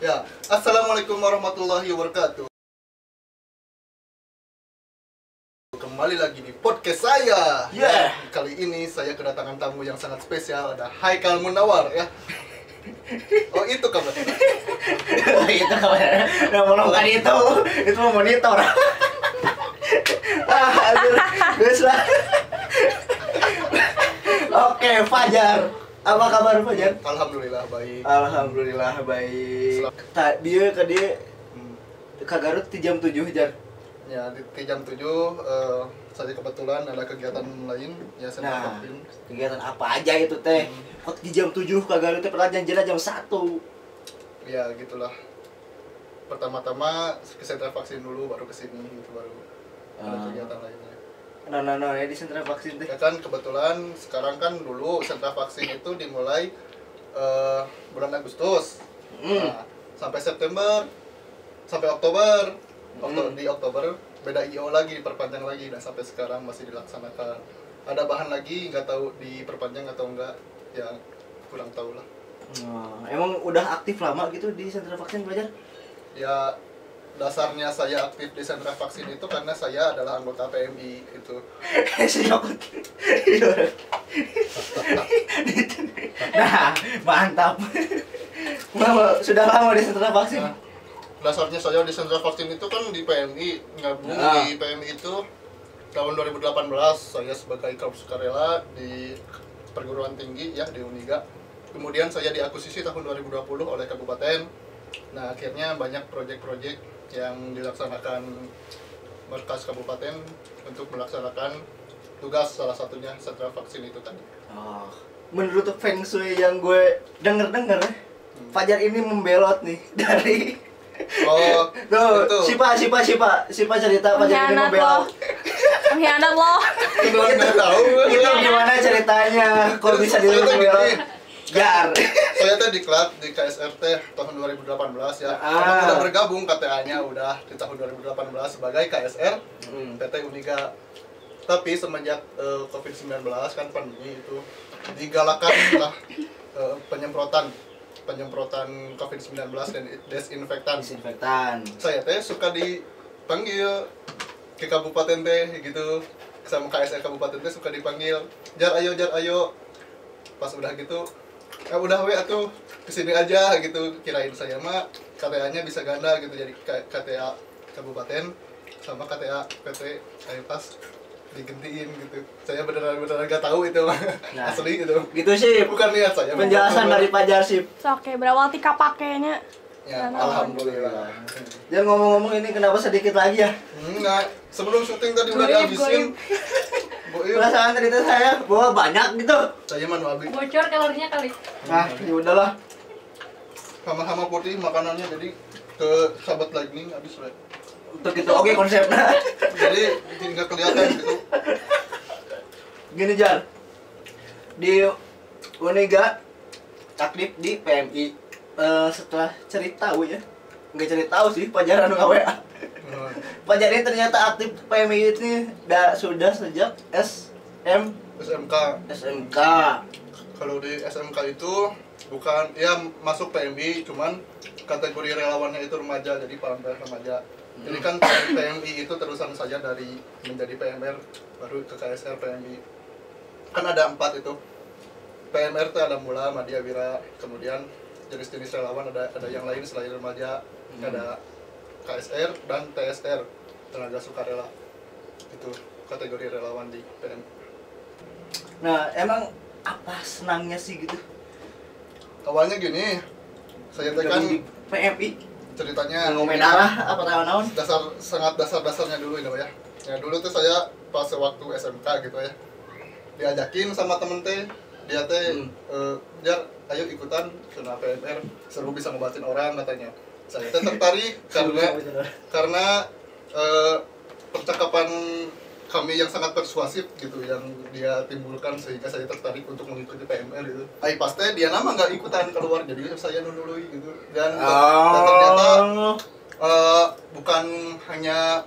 Ya, assalamualaikum warahmatullahi wabarakatuh. Kembali lagi di podcast saya. Yeah. Kali ini saya kedatangan tamu yang sangat spesial, ada Haikal Munawar ya. Oh itu kabar. Itu kabarnya. Nah, bukan itu mau monitor. Aduh, terus lah. Oke, Fajar. Apa kabar Fajar? Alhamdulillah baik. Alhamdulillah baik. Dia ke dia ke Garut di jam 7 Jar. Ya di jam 7 saya kebetulan ada kegiatan lain ya saya vaksin. Kegiatan apa aja itu teh? Kok di jam 7 ke Garut teh pernah janjian jam 1. Ya gitulah. Pertama-tama ke sentra vaksin dulu baru ke sini gitu baru ada kegiatan lainnya. Nah, ya di sentra vaksin teh. Ya kan kebetulan sekarang kan dulu sentra vaksin itu dimulai bulan Agustus. Nah, sampai September sampai Oktober. Di Oktober beda IO lagi diperpanjang lagi dan sampai sekarang masih dilaksanakan. Ada bahan lagi nggak tahu diperpanjang atau enggak ya kurang tahu lah. Emang udah aktif lama gitu di sentra vaksin Fajar? Ya dasarnya saya aktif di sentra vaksin itu karena saya adalah anggota PMI itu. Nah, mantap. Sudah lama di sentra vaksin. Nah, dasarnya saya di sentra vaksin itu kan di PMI, ngabung di PMI itu tahun 2018 saya sebagai kaum sukarela di perguruan tinggi ya di Uniga. Kemudian saya diakuisisi tahun 2020 oleh kabupaten. Nah, akhirnya banyak proyek-proyek yang dilaksanakan markas kabupaten untuk melaksanakan tugas salah satunya sentra vaksin itu tadi. Menurut Feng Shui yang gue denger Fajar ini membelot nih dari tuh, itu. Sipa cerita Fajar ini membelot. Pengkhianat lo. Nggak tahu. Itu gimana ceritanya? Kok bisa membelot? Jar. Saya teh diklat di KSRT tahun 2018 ya. Emang udah bergabung KTA-nya udah di tahun 2018 sebagai KSR PT Uniga. Tapi semenjak COVID-19 kan pandemi itu digalakan lah penyemprotan COVID-19 dan desinfektan. Saya teh suka dipanggil ke kabupaten teh gitu sama KSR kabupaten teh suka dipanggil jar ayo. Pas udah gitu udah we atuh kesini aja gitu, kirain saya mah KTA-nya bisa ganda gitu jadi KTA kabupaten sama KTA PT saya pas digantiin gitu. Saya beneran gak tahu itu mah. Nah, asli itu gitu sih bukan niat saya. penjelasan dari Fajar sih. Oke, berawal tika pakainya. Ya, alhamdulillah. Dan ngomong-ngomong ini kenapa sedikit lagi ya? Enggak, sebelum syuting tadi udah dihabisin. Perasaan tadi teh saya bawa banyak gitu. Saya mah habis. Bocor kalorinya kali. Nah, ya udahlah. Hama-hama putih makanannya jadi ke sahabat lightning habis we. Untuk itu oke konsepnya. Jadi nggak kelihatan gitu. Gini Jar, di Uniga aktif di PMI. Setelah cerita ya, nggak cerita sih Fajar anu WA. Fajar ini ternyata aktif PMI ini sudah sejak SMK. Kalau di SMK itu bukan ya masuk PMI cuman kategori relawannya itu remaja jadi PMR remaja. Jadi kan PMI itu terusan saja dari menjadi PMR baru ke KSR PMI. Kan ada 4 itu. PMR itu ada Mula, Madya, Wira, kemudian jenis-jenis relawan ada yang lain selain remaja, ada KSR dan TSR, tenaga sukarela. Itu kategori relawan di PMI. Nah, emang apa senangnya sih gitu? Awalnya gini, saya tekan di PMI ceritanya ngomongin darah apa tahun-tahun? sangat dasarnya dulu ini ya. Ya dulu tuh saya pas waktu SMK gitu ya. Diajakin sama temen teh, dia teh Jar, ayo ikutan kena PMR, seru bisa ngebatin orang katanya. Saya teh tertarik karena percakapan kami yang sangat persuasif gitu yang dia timbulkan sehingga saya tertarik untuk mengikuti PMR gitu. Pasti dia nama nggak ikutan keluar jadi saya dulu gitu dan ternyata bukan hanya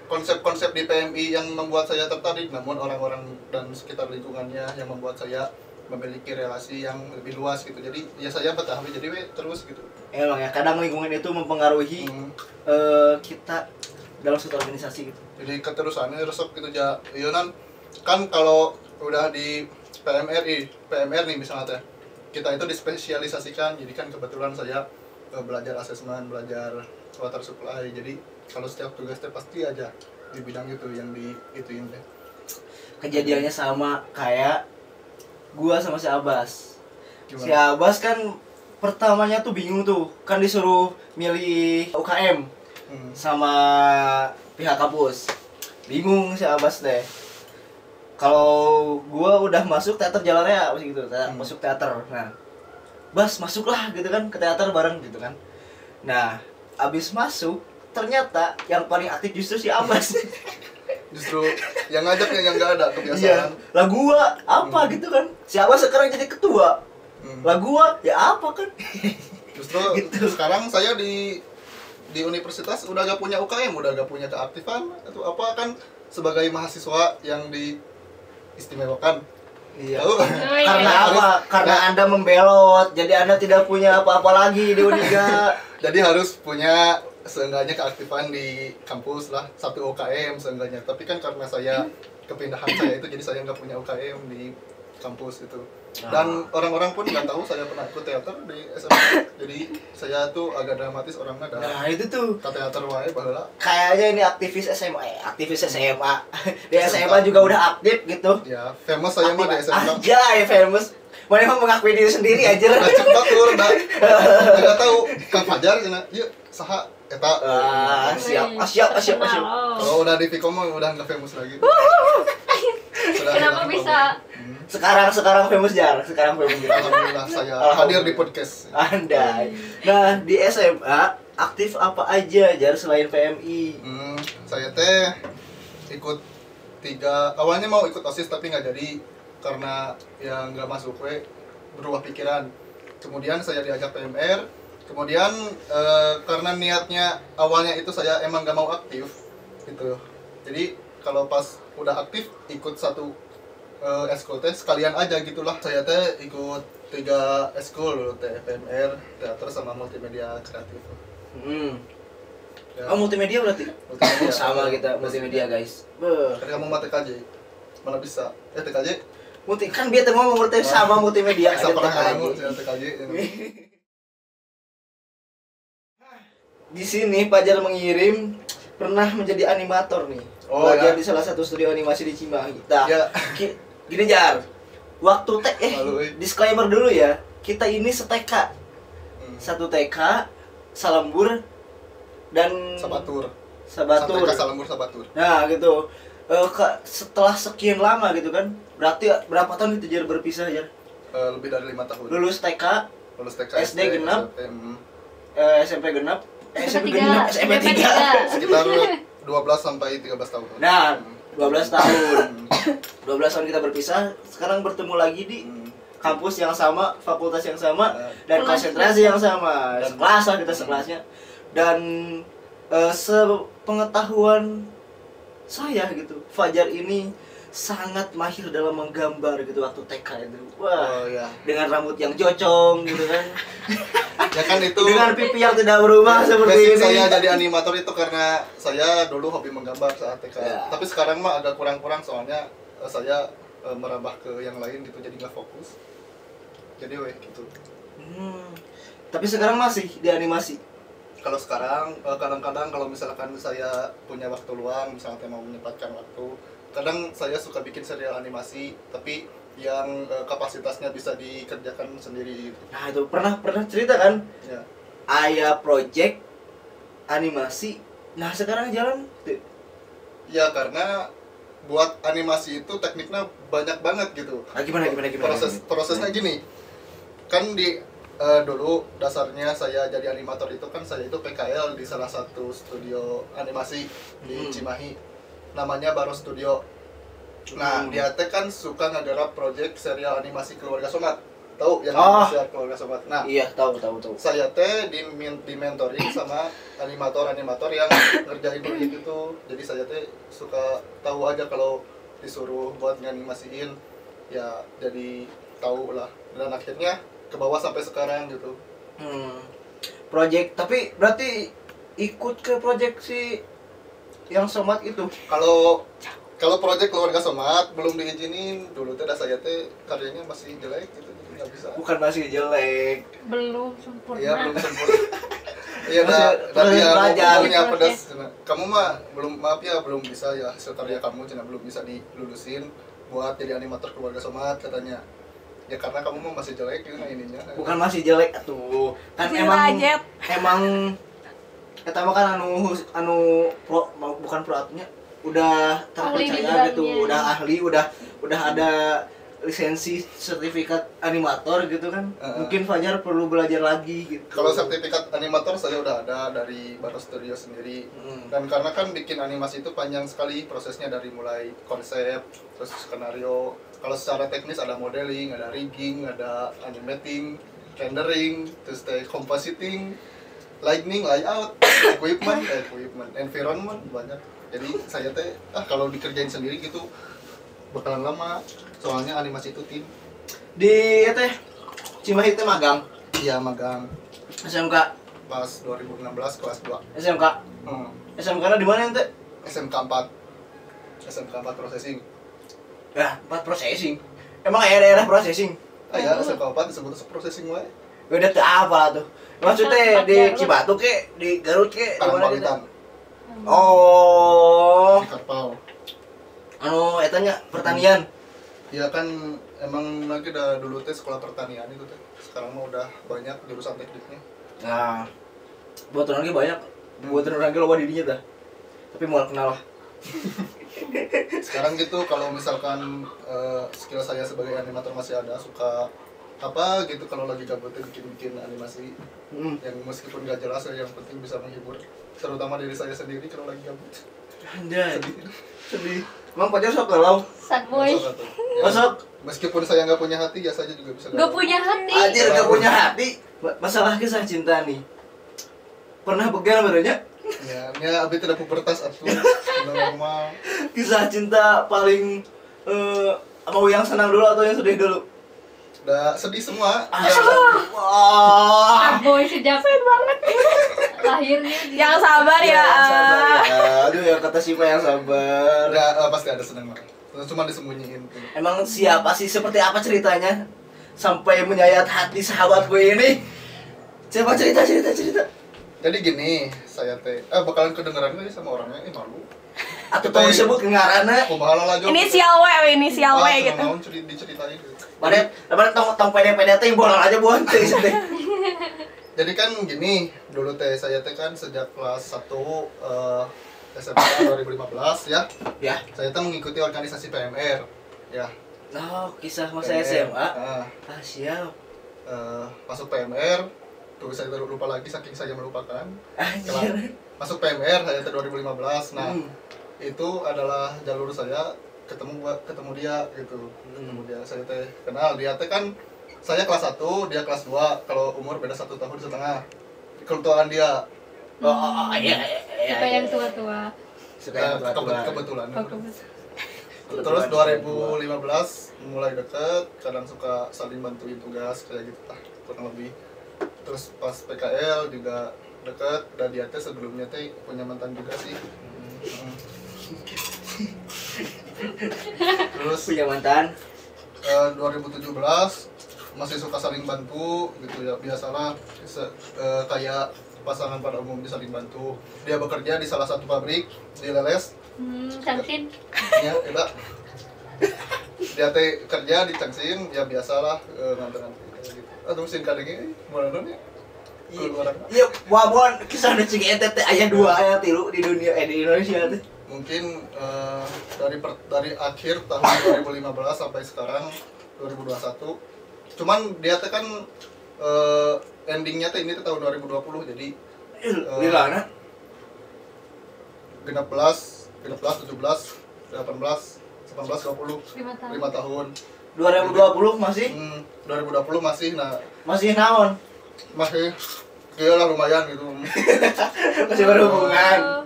konsep-konsep di PMI yang membuat saya tertarik, namun orang-orang dan sekitar lingkungannya yang membuat saya memiliki relasi yang lebih luas gitu. Jadi ya saya betah jadi terus gitu. Emang ya, kadang lingkungan itu mempengaruhi kita dalam suatu organisasi gitu. Jadi keterusannya resep gitu aja. Iya kan kalau udah di PMR nih misalnya teh, kita itu dispesialisasikan. Jadi kan kebetulan saya belajar asesmen, belajar water supply. Jadi kalau setiap tugas teh pasti aja di bidang itu yang ituin deh. Kejadiannya sama kayak gua sama si Abbas. Gimana? Si Abbas kan pertamanya tuh bingung tuh, kan disuruh milih UKM sama pihak kampus. Bingung si Abbas deh. Kalau gua udah masuk teater Jalan masih gitu, masuk teater. Nah, Bas masuklah gitu kan ke teater bareng gitu kan. Nah, abis masuk ternyata yang paling aktif justru si Abbas. Justru yang ngajaknya yang nggak ada kebiasaan. Iya, lah gua apa gitu kan. Si Abbas sekarang jadi ketua. Lah gua ya apa kan. Justru Gitu. sekarang saya di universitas udah gak punya UKM, udah gak punya keaktifan atau apa kan sebagai mahasiswa yang diistimewakan. Iya. Tahu? Karena apa? Karena Anda membelot, jadi Anda tidak punya apa-apa lagi di Uniga. Jadi harus punya seenggaknya keaktifan di kampus lah, 1 UKM seenggaknya. Tapi kan karena saya kepindahan saya itu jadi saya nggak punya UKM di kampus itu. Dan orang-orang pun nggak tahu saya pernah ikut teater di SMA. Jadi saya tuh agak dramatis orangnya dah. Nah, itu tuh Ke teater wae baheula. kayaknya ini aktivis SMA. Di SMA juga udah aktif gitu. Ya, famous saya mah di SMA. Aja ya famous. Mana emang mengakui diri sendiri aja. Udah cepat tur dah. Enggak tahu Kang Fajar cenah. Ieu saha eta. Siap. Kalau udah di Vicom mah udah nggak famous lagi. Sudah Kenapa hilang bisa? Sekarang famous jar. Alhamdulillah saya hadir di podcast. Andai. Nah, di SMA aktif apa aja jar selain PMI? Saya teh ikut 3, awalnya mau ikut OSIS tapi nggak jadi karena ya nggak masuk berubah pikiran. Kemudian saya diajak PMR. Kemudian karena niatnya awalnya itu saya emang nggak mau aktif gitu. Jadi kalau pas udah aktif ikut 1 eskul teh sekalian aja gitulah. Saya teh ikut 3 eskul dulu teh, PMR, teater sama multimedia kreatif. Ya. Oh, multimedia berarti? Multimedia. Sama kita multimedia guys. Kan kamu mah TKJ, mana bisa? TKJ? Kan dia ngomong multi sama multimedia. Bisa Ada pernah TKJ. kamu TKJ. Di sini Fajar mengirim pernah menjadi animator nih. Oh, belajar ya. di salah satu studio animasi di Cimahi. Nah, Ya. Gini Jar. Waktu Malu, disclaimer dulu ya. Kita ini seteka. 1 TK, Salembur dan Sabatur. Sabatur. Sampai ke Salembur Sabatur. Nah, gitu. Setelah sekian lama gitu kan. Berarti berapa tahun itu Jar berpisah Jar? Lebih dari 5 tahun. Lulus TK, Lulus TK, SD genap. SMP, SMP genap, SMP SMP 3. sekitar 12 sampai 13 tahun. Nah, 12 tahun. 12 tahun kita berpisah, sekarang bertemu lagi di kampus yang sama, fakultas yang sama, dan Kelas konsentrasi yang sama. Dan- Sekelas lah kita sekelasnya. Dan sepengetahuan saya gitu, Fajar ini sangat mahir dalam menggambar gitu waktu TK itu. Wah, Oh ya. dengan rambut yang jocong gitu kan. Ya kan itu Dengan pipi yang tidak berubah seperti basic ini. saya jadi animator itu karena saya dulu hobi menggambar saat TK. Ya. Tapi sekarang mah agak kurang-kurang soalnya saya merambah ke yang lain gitu jadi nggak fokus. Jadi gitu. Tapi sekarang masih di animasi. Kalau sekarang kadang-kadang kalau misalkan saya punya waktu luang, misalnya mau menyempatkan waktu, kadang saya suka bikin serial animasi tapi yang kapasitasnya bisa dikerjakan sendiri gitu. Nah, itu pernah cerita kan? Ya. Ayah project animasi. Nah, sekarang jalan tuh. Ya karena buat animasi itu tekniknya banyak banget gitu. Ah, gimana? Prosesnya gini. Kan di dulu dasarnya saya jadi animator itu kan saya itu PKL di salah satu studio animasi di Cimahi. Namanya Baro Studio. Nah, dia teh kan suka ngegarap project serial animasi Keluarga Somat. Tahu yang serial Keluarga Somat. Nah, Iya, tahu. saya teh di mentoring sama animator yang ngerjain proyek itu. Jadi saya teh suka tahu aja kalau disuruh buat nganimasiin ya jadi tahu lah, dan akhirnya ke bawah sampai sekarang gitu. Project, tapi berarti ikut ke project si yang Somat itu? Kalau proyek keluarga Somat belum diizinin dulu teh, saya teh karyanya masih jelek gitu, jadi nggak bisa. Bukan masih jelek, Belum sempurna. Iya, belum sempurna. Iya, Masih dia belajar. ngomongnya pedas. Kamu mah belum, maaf ya, belum bisa ya, hasil karya kamu cina belum bisa dilulusin buat jadi animator keluarga Somat katanya. Ya karena kamu mah masih jelek gitu nah ininya. bukan masih jelek tuh. Kan Si emang Rajet. kita mah kan anu pro, bukan pro atunya udah Ahli di terpercaya gitu, bidangnya. udah ahli, udah ada lisensi sertifikat animator gitu kan. Mungkin Fajar perlu belajar lagi gitu. Kalau sertifikat animator saya udah ada dari Bato Studio sendiri. Dan karena kan bikin animasi itu panjang sekali prosesnya, dari mulai konsep, terus skenario. Kalau secara teknis ada modeling, ada rigging, ada animating, rendering, terus compositing, lighting, layout, equipment, environment, banyak. Jadi saya teh kalau dikerjain sendiri gitu bakalan lama. Soalnya animasi itu tim. Di teh Cimahi teh magang. Iya, magang. SMK Pas 2016 kelas 2. SMK. SMK-nya di mana ente? SMK 4. SMK 4 processing. Ya, 4 processing. Emang ya daerah processing? Ya, SMK 4 disebut processing wae. Udah tuh apa tuh? Maksudnya di Cibatu ke, di Garut ke, di mana gitu? Karangpawitan. Oh, Di Karpau. anu etanya pertanian. Ya kan emang lagi udah dulu teh sekolah pertanian itu teh. Sekarang mah udah banyak jurusan tekniknya. Nah, buat orang lagi banyak. Buat orang lagi loba didinya dah. Tapi mau kenal lah. Sekarang gitu kalau misalkan skill saya sebagai animator masih ada, suka apa gitu kalau lagi gabut teh bikin animasi yang meskipun gak jelas ya, yang penting bisa menghibur, terutama diri saya sendiri kalau lagi gabut. Anjay. Sedih. Emang pacar sok galau? Sad boy. Masuk atuh. Ya, Masuk. meskipun saya nggak punya hati ya saja juga bisa Gak galau. punya hati. Anjir gak punya hati. Masalah kisah cinta nih. Pernah begal berenya? Ya abi tidak pubertas atuh. Normal. Kisah cinta paling mau yang senang dulu atau yang sedih dulu? Udah sedih semua. Ya, Wah. Sad boy sejak banget. Lahirnya di- Yang sabar ya. Sabar ya. Aduh ya kata Sipa yang sabar. udah pasti ada senang mah. Cuma disembunyiin. Emang siapa sih, seperti apa ceritanya sampai menyayat hati sahabat gue ini? Siapa cerita? Jadi gini, saya teh bakalan kedengeran gue sama orangnya, malu. Atau tahu disebut ngarana? Kumaha lah Jo. Inisial W gitu. Naon diceritain gitu. Pada tong pede-pede teh bolang aja buan teh teh. Jadi kan gini, dulu teh saya teh kan sejak kelas 1 SMA 2015 ya. Ya. Saya teh mengikuti organisasi PMR. Ya. Oh, kisah masa SMA. Ah, siap. Masuk PMR, tuh saya lupa lagi saking saya melupakan. Anjir. Masuk PMR saya teh 2015. Nah, itu adalah jalur saya ketemu dia gitu. Ketemu dia, saya teh kenal dia teh kan, saya kelas 1, dia kelas 2. Kalau umur beda 1 tahun setengah. Ketuaan dia. Oh, iya. Suka yang tua-tua. Suka yang tua-tua. Kebetulan. Oh, kebetulan. Terus 2015 mulai deket, kadang suka saling bantuin tugas kayak gitu lah, kurang lebih. Terus pas PKL juga deket, dan dia teh sebelumnya teh punya mantan juga sih. Terus Punya mantan. 2017 masih suka saling bantu gitu ya, biasalah kayak pasangan pada umumnya saling bantu. Dia bekerja di salah satu pabrik di Leles. Cantin. Ya, tidak. Dia teh kerja di Cangsin, ya biasalah nganter-nganter gitu. Aduh mesin kadangnya mana ya? Iya, wabon kisah nu cing ente teh aya 2 aya 3 di dunia di Indonesia teh. Mungkin dari akhir tahun 2015 sampai sekarang 2021. Cuman dia teh kan endingnya teh ini teh tahun 2020, jadi Di mana? 16, 17, 18, 19, 20, 5 tahun. 2020 masih 2020 masih, nah masih naon? masih iyalah lumayan gitu. Masih berhubungan.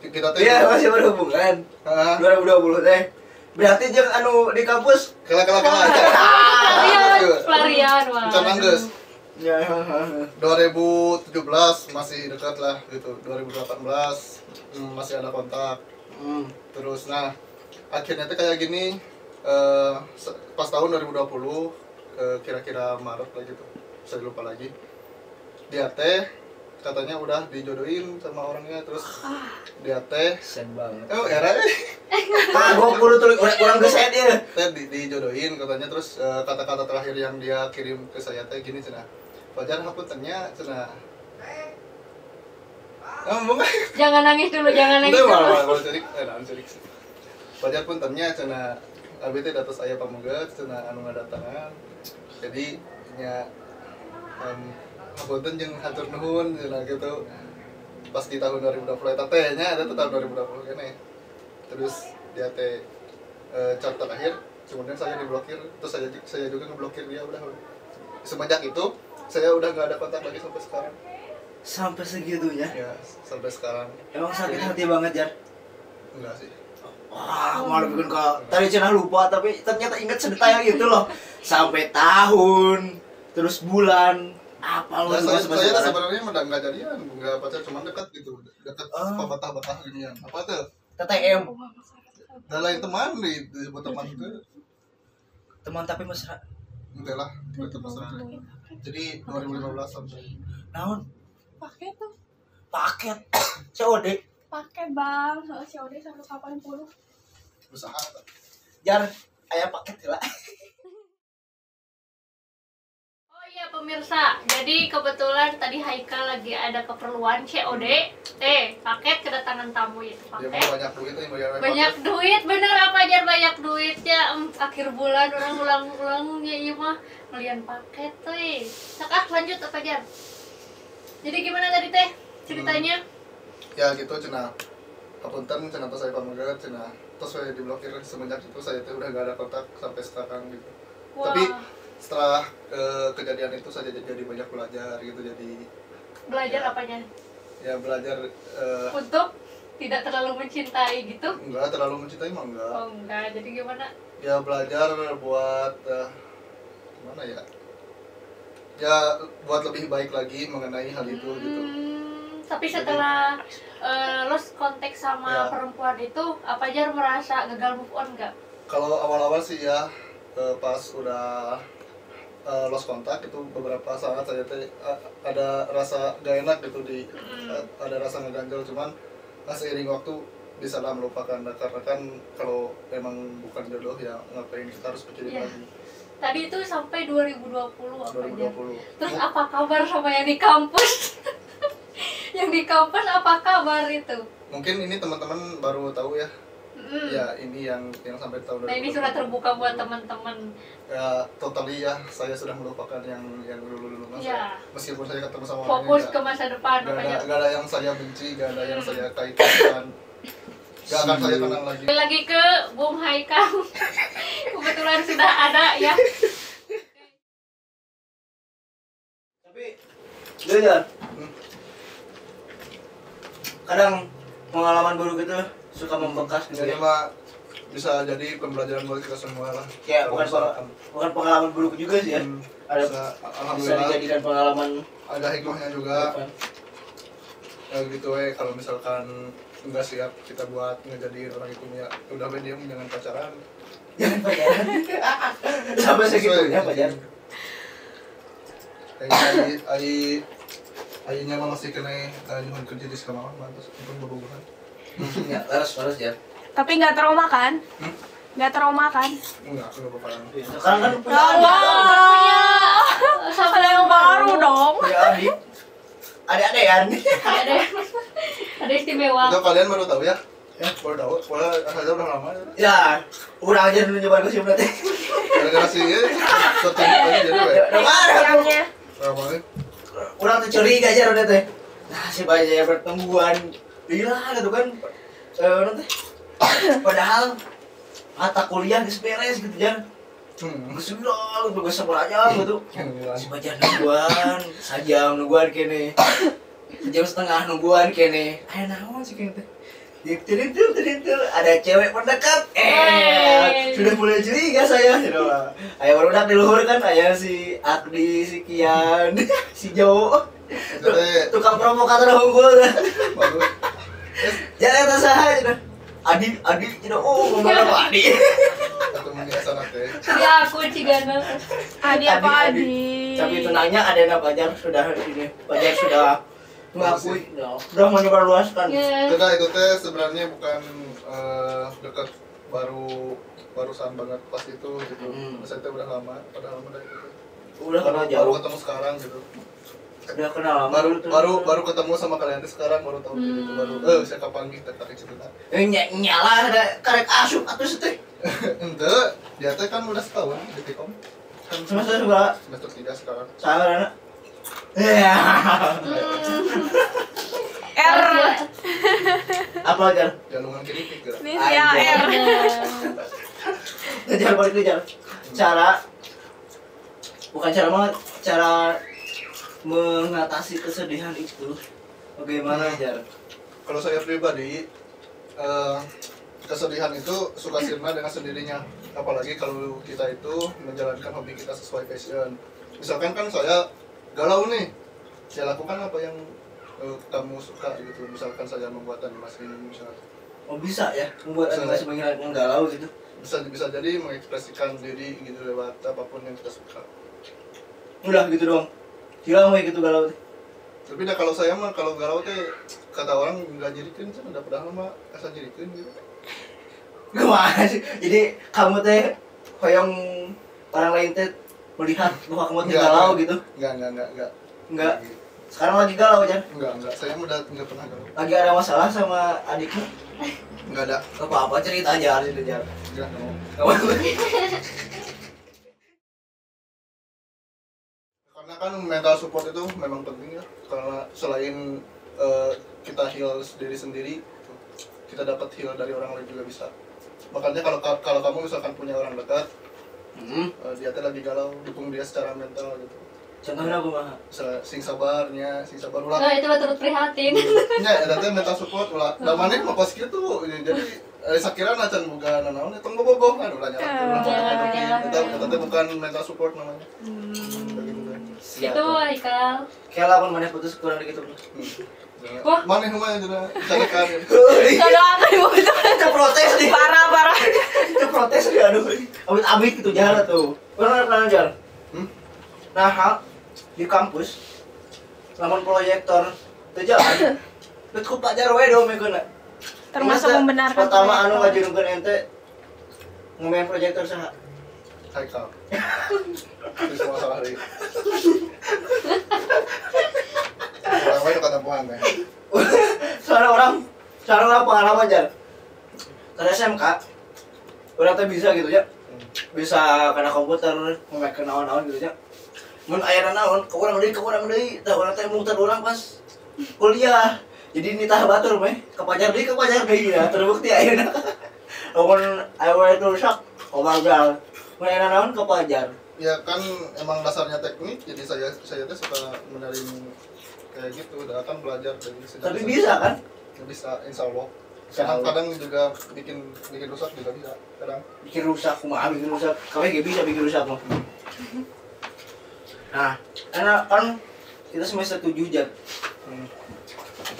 Kita teh Iya, masih berhubungan. 2020 teh. Berarti jeung anu di kampus kela aja. pelarian wah. Bukan Angges. Ya. 2017 masih dekat lah gitu. 2018 masih ada kontak. Terus nah akhirnya tuh kayak gini pas tahun 2020 kira-kira Maret lah gitu. Saya lupa lagi. Dia teh katanya udah dijodohin sama orangnya, terus dia teh Sen banget. era Gua kudu tulis orang geset dia. teh dijodohin katanya, terus kata-kata terakhir yang dia kirim ke saya teh gini cenah. Fajar hapuntennya cenah. Ngomong. Jangan nangis dulu, jangan nangis Itu dulu. malah cerik, naon cerik sih. Fajar puntennya cenah abi teh datos aya pamuga cenah anu ngadatangan. Jadi nya hapunten jeung hatur nuhun cenah gitu. Pas di tahun 2020 eta teh nya ada tuh tahun 2020 kene. Terus dia teh chat terakhir, kemudian saya diblokir, terus saya juga ngeblokir dia udah. Semenjak itu saya udah nggak ada kontak lagi sampai sekarang. Sampai segitunya. Ya, sampai sekarang. Emang sakit hati banget, Jar. Enggak sih. Wah, malah bikin kau tadi cenah lupa tapi ternyata ingat sedetail itu loh. Sampai tahun, terus bulan, apa loh Nah, saya sebenarnya nggak jadian, nggak pacar, cuma dekat gitu, dekat batah-batah ginian. Apa tuh? TTM. Dan lain teman disebut teman itu. Teman tapi mesra. Enggak lah, itu mesra. Jadi 2015 sampai. Naon? Paket tuh. Paket. COD. Paket bang, COD 180. Usaha. Jar, aya paket lah. Oh iya pemirsa, jadi kebetulan tadi Haikal lagi ada keperluan COD, paket kedatangan tamu itu Dia paket. mau banyak duit yang bayar Banyak duit, bener apa aja banyak duit ya. Akhir bulan orang ulang-ulangnya iya mah ngelian paket tuh. Sakah lanjut apa aja? Jadi gimana tadi teh ceritanya? Ya gitu cenah. Hapunten cenah tos saya pamuga cenah. Terus saya diblokir semenjak itu saya tuh udah gak ada kontak sampai sekarang gitu. Wah. Tapi setelah kejadian itu saya jadi banyak belajar gitu, jadi Belajar ya, apanya? ya belajar Untuk tidak terlalu mencintai gitu? enggak terlalu mencintai mah enggak. Oh enggak, jadi gimana? Ya belajar buat gimana ya, ya buat lebih baik lagi mengenai hal itu gitu. Tapi setelah lost kontak sama Ya. perempuan itu, apa aja merasa gagal move on nggak? Kalau awal-awal sih ya pas udah lost kontak itu beberapa saat saya teh ada rasa gak enak gitu ada rasa ngeganjel, cuman seiring waktu bisa lah melupakan, karena kan kalau emang bukan jodoh ya ngapain kita harus pikirin Iya. lagi. Tadi itu sampai 2020 apa aja? 2020 Terus apa kabar sama yang di kampus? Yang di kampus apa kabar itu? mungkin ini teman-teman baru tahu ya. Mm. Ya ini yang sampai tahun 2020. Nah ini surat terbuka buat teman-teman. Ya totally ya, saya sudah melupakan yang dulu mas. Iya. Meskipun saya ketemu sama Fokus orangnya, ke masa depan apa aja? gak ada yang saya benci, gak ada yang saya kaitkan, gak akan saya kenal lagi. Lagi ke Bung Haikal. Kebetulan sudah ada ya. Tapi Jar. Kadang pengalaman buruk itu suka membekas gitu Jadi ya. mah bisa jadi pembelajaran buat kita semua lah. Ya, Kalau bukan misalkan, bukan pengalaman buruk juga sih ya. Ada bisa, bisa alhamdulillah dijadikan pengalaman ada hikmahnya juga. Ya gitu kalau misalkan nggak siap kita buat ngejadiin orang itu ya udah diem, jangan pacaran. Jangan pacaran. Sampai segitunya pacaran. Kayak ayinya mah masih kena nyuhun kerja di sekolah mah terus itu berhubungan. Ya, harus ya. Tapi nggak trauma kan? Nggak trauma kan? Enggak apa-apa. Sekarang kan punya Allah, Sama ada yang baru dong. punya adik. Adik-adikan. ada istimewa. Itu kalian baru tahu ya? Ya, baru tahu. Saya udah lama. Ya, udah aja dulu nyoba ke sini berarti. Gara-gara sih ya, tertunduk aja jadi we. Udah marah aku. Ayamnya. Berapa kali? Orang tuh curiga aja udah teh. Nah, si banyak pertemuan. Gila gitu kan. Nanti. Padahal mata kuliah geus beres gitu jan. Geus udah geus sabar aja gitu. Si bajar nungguan, sajam nungguan kene. Sejam setengah nungguan kene. Aya naon sih kene teh? Tirintil, ada cewek mendekat. Sudah mulai curiga saya. Ayah barudak di luhur kan, ayah si Akdi, si Kian, si Jo. Tukang provokator unggul. Bagus. Jangan eta saha cenah. Adi cenah ngomong apa Adi? Atau mengiasan teh. Ya aku cigana. Adi apa Adi? Tapi tenangnya ada Fajar sudah ini. Fajar sudah mengakui, sudah menyebarluaskan. Tidak, itu teh sebenarnya bukan dekat barusan banget pas itu gitu. Saya teh udah lama, padahal lama dari itu. Udah kenal Baru jauh. ketemu sekarang gitu. Udah kenal lama. Baru ketemu sama kalian sekarang baru tahu gitu baru. Saya kapan kita tarik cerita. Nyala ada karek asup atuh teh. Ente, dia teh kan udah setahun di Tikom. Kan Semester berapa? semester 3 sekarang. Salah. Ya. R. Apa aja? Jalungan keripik gitu. Ini si R. Ngejar balik ngejar. Bukan cara banget, cara mengatasi kesedihan itu. Bagaimana Jar? Kalau saya pribadi, kesedihan itu suka sirna dengan sendirinya. Apalagi kalau kita itu menjalankan hobi kita sesuai passion. Misalkan kan saya galau nih, saya lakukan apa yang kamu suka gitu. Misalkan saya membuat animasi misalnya. Oh bisa ya, membuat Bisa, animasi menghilangkan galau gitu. Bisa jadi mengekspresikan diri gitu lewat apapun yang kita suka. Udah gitu doang. Hilang we gitu galau teh. Tapi dah kalau saya mah kalau galau teh kata orang nggak jirikeun kan udah pernah mah asa jirikeun gitu. Gimana sih? Jadi kamu teh hoyong orang lain teh melihat bahwa kamu teh galau gitu. Enggak. Enggak. Sekarang lagi galau Jar. Enggak. Saya udah enggak pernah galau. Lagi ada masalah sama adikmu. Enggak ada. Apa-apa cerita aja gitu Jar. Enggak mau. Karena kan mental support itu memang penting ya. Karena selain kita heal diri sendiri, kita dapat heal dari orang lain juga bisa. Makanya kalau kamu misalkan punya orang dekat, dia teh lagi galau, dukung dia secara mental gitu. Contohnya aku mah. Sing sabar ulah. Nah, itu mah turut prihatin. Nya eta teh mental support ulah. Da maneh mah pas kitu. Jadi sakirana can boga nanaon tong bobogoh kan ulah nyala. Eta teh bukan mental support namanya. Begitu teh. Itu Haikal. Kayak lamun maneh putus kurang gitu. Wah. Maneh mah cenah calekan. Doakan ibu itu. Itu protes nih. Parah. Itu protes nih aduh. Abit gitu jalan tuh. Pernah jalan. Nah, di kampus lamun proyektor teu jalan. Teu ku Pak Jarwe do mekeuna. Termasuk membenarkan. Pertama anu ngajurungkeun ente ngomen proyektor saha? Haikal. Itu semua salah deui. Orang lain kata puan teh. Soalnya orang pengalaman Jar. Ke SMK orang teh bisa gitu ya. Bisa karena komputer, make naon-naon gitu ya. Mun aya naon, ke urang deui, tah urang teh muter urang pas kuliah. Jadi nitah batur meh, kepajar deui ya, terbukti ayeuna. Lamun aya itu rusak, obagal. Mun aya naon kepajar. Ya kan emang dasarnya teknik, jadi saya tuh suka menerima kayak gitu, udah akan belajar dari sejak. Tapi bisa kan? Bisa, insya Allah. Kadang juga bikin rusak juga bisa, kadang. Bikin rusak, kumaha bikin rusak. Kawe ge bisa bikin rusak mah. Nah, karena kan kita semester 7 Jar.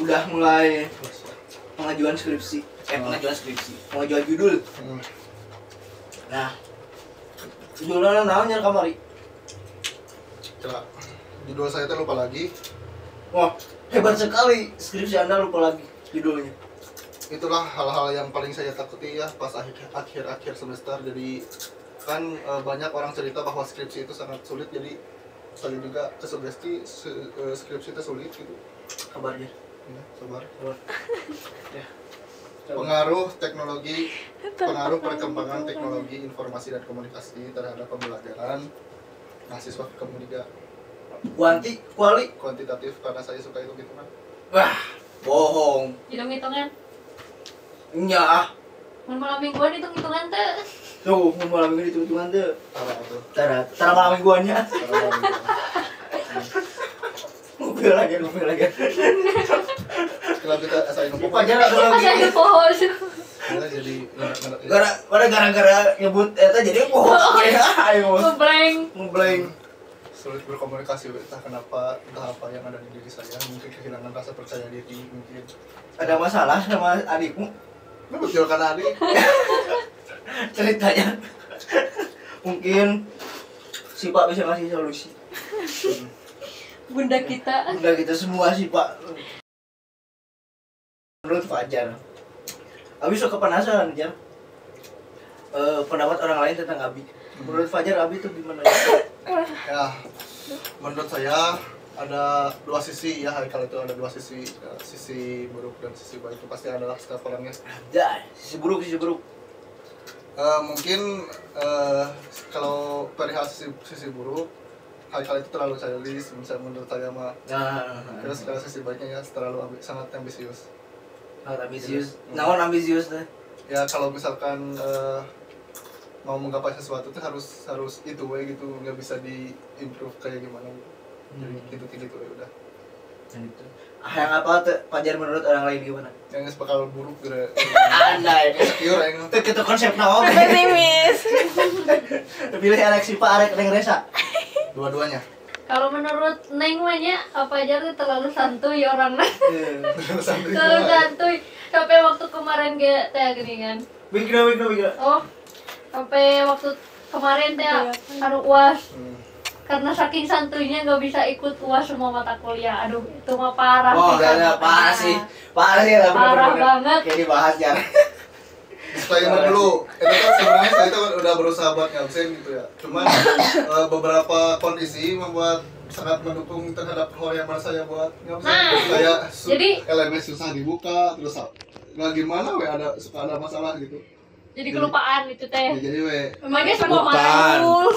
Udah mulai pengajuan judul. Nah, judulnya naon nya kamari? Coba, judul saya tuh lupa lagi. Wah, hebat sekali skripsi Anda lupa lagi judulnya. Itulah hal-hal yang paling saya takuti ya pas akhir semester. Jadi kan banyak orang cerita bahwa skripsi itu sangat sulit, jadi saya juga kesugesti skripsi itu sulit gitu. Kabarnya. Ya, sabar. Ya. Pengaruh perkembangan teknologi informasi dan komunikasi terhadap pembelajaran mahasiswa kemudian kuantitatif, karena saya suka itu gitu kan. Wah, bohong. Hitung-hitungan. Nya. Mun malam mingguan hitung-hitungan teh. Tuh, mun malam minggu hitung-hitungan teh. Tara Malam mingguannya. Mobil lagi. Kalau kita asain Fajar ada Pas lagi. ada pohon. Ya, jadi Gara-gara nyebut eta jadi pohon. Ayo. Ngebleng. sulit berkomunikasi, entah kenapa, entah apa yang ada di diri saya, mungkin kehilangan rasa percaya diri, mungkin Ada masalah sama adikmu? betul kan adik. Ceritanya. Mungkin si Pak bisa ngasih solusi. Bunda kita. Udah kita semua sih Pak. Menurut Fajar, Abi suka penasaran Jar. Pendapat orang lain tentang Abi. Menurut Fajar Abi itu gimana? Ya, menurut saya ada dua sisi ya, Haikal itu ada dua sisi, sisi buruk dan sisi baik itu pasti adalah setiap orangnya. Ya, sisi buruk. Mungkin kalau perihal sisi buruk, Haikal itu terlalu childish, misalnya menurut saya mah. Terus kalau sisi baiknya ya sangat ambisius. Ambisius. Naon ambisius teh? Ya kalau misalkan mau menggapai sesuatu tuh harus itu gitu, nggak bisa di-improve kayak gimana gitu. Jadi gitu ya udah. Gitu. Yang apa tuh Fajar menurut orang lain gimana? Yang bakal buruk gitu. Andai. Insecure yang Itu kita konsep naon. Pesimis. Pilih Alexi Pak Arek Neng Resa. dua-duanya. Kalau menurut Neng mahnya apa aja tuh terlalu santuy orangnya. Sampai Terlalu santuy. Sampai waktu kemarin kayak teh gini kan. Wigna. Oh, sampai waktu kemarin teh anu UAS. Karena saking santuynya nggak bisa ikut UAS semua mata kuliah. Aduh, itu mah parah. Oh, pisan. parah sih lah Parah bener-bener. banget. Kayak dibahas ya. disclaimer dulu, itu kan sebenarnya saya itu udah berusaha buat ngabsen gitu ya. Cuman beberapa kondisi membuat sangat mendukung terhadap hal yang mana saya buat ngabsen. Kayak jadi- LMS susah dibuka, terus nggak gimana suka ada masalah gitu. Jadi kelupaan itu teh. Ya, jadi Memangnya semua Bukan. mantul.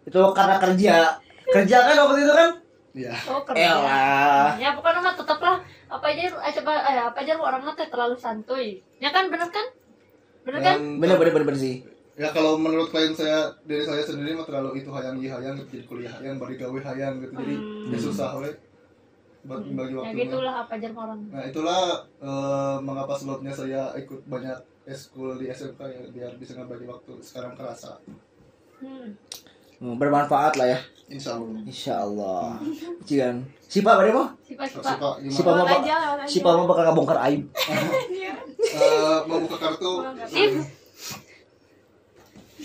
Itu karena kerja kan waktu itu kan? ya Oh, kerja. Elah. Ya pokoknya mah tetaplah apa aja orangnya teh terlalu santuy. Ya kan bener kan? Bener kan? Bener sih. Ya kalau menurut klien diri saya sendiri mah terlalu itu hayang gitu, jadi kuliah hayang, bari gawe hayang gitu, jadi ya susah we buat bagi Ya waktunya. gitulah apa aja orang. Nah itulah mengapa sebabnya saya ikut banyak eskul di SMK ya, biar bisa ngebagi waktu. Sekarang kerasa, Bermanfaat lah ya. insya Allah. Jangan. Sipa bade mah? Siapa Sipa mah Sipa mah bakal ngabongkar aib. Mau buka kartu. Sip.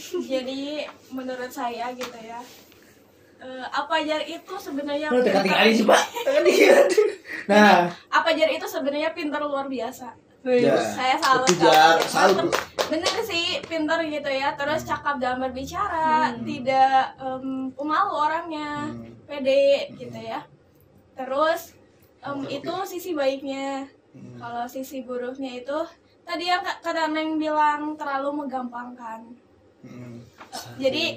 Jadi menurut saya gitu ya, apa jar itu sebenarnya Lu teka tinggalin sih, Pak. Nah, apa jar itu sebenarnya pintar luar biasa. ya. Saya salut Kejar, sama salut. bener sih pintar gitu ya, terus cakap dalam berbicara, tidak pemalu orangnya, pede gitu ya. Terus itu sisi baiknya. Kalau sisi buruknya itu tadi yang kata Neng bilang terlalu menggampangkan. Jadi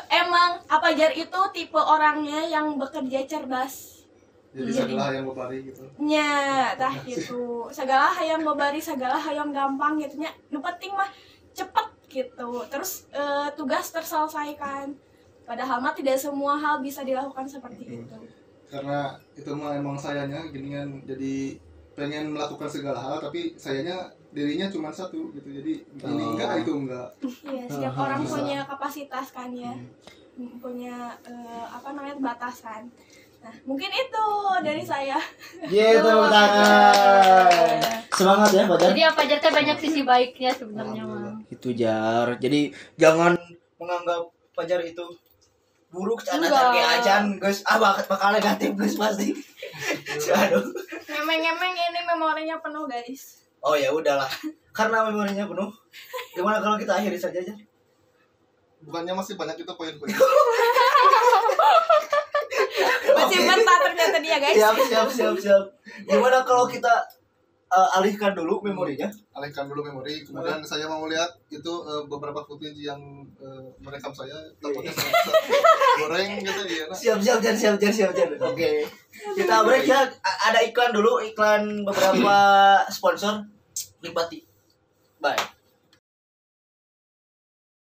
emang apa jar itu tipe orangnya yang bekerja cerdas. Jadi segala yang bebari gitu. Nya, tah gitu. Segala hayang babari, segala hayang gampang gitu nya. Nu penting mah cepet gitu. Terus tugas terselesaikan. Padahal mah tidak semua hal bisa dilakukan seperti itu. Karena itu mah emang sayanya gini kan, jadi pengen melakukan segala hal tapi sayanya dirinya cuma satu gitu, jadi ini enggak itu enggak. Iya, setiap orang punya kapasitas kan ya. Punya batasan. Nah, mungkin itu dari saya. Gitu tangan. Semangat ya, Fajar. Jadi apa aja teh banyak sisi baiknya sebenarnya mah. Itu Jar. Jadi jangan menganggap Fajar itu buruk cara kayak acan, guys. Bakal negatif guys pasti. Aduh. Ngemeng-ngemeng ini memorinya penuh, guys. Oh ya udahlah. Karena memorinya penuh. Gimana kalau kita akhiri saja Jar? Bukannya masih banyak itu poin-poin. Masih mentah ternyata dia, guys. Siap. Gimana kalau kita alihkan dulu memorinya? Alihkan dulu memori, kemudian saya mau lihat itu beberapa footage yang merekam saya, takutnya saya bisa goreng gitu ya. Siap. Oke. Kita break ya. Ada iklan dulu, iklan beberapa sponsor. Nikmati. Bye.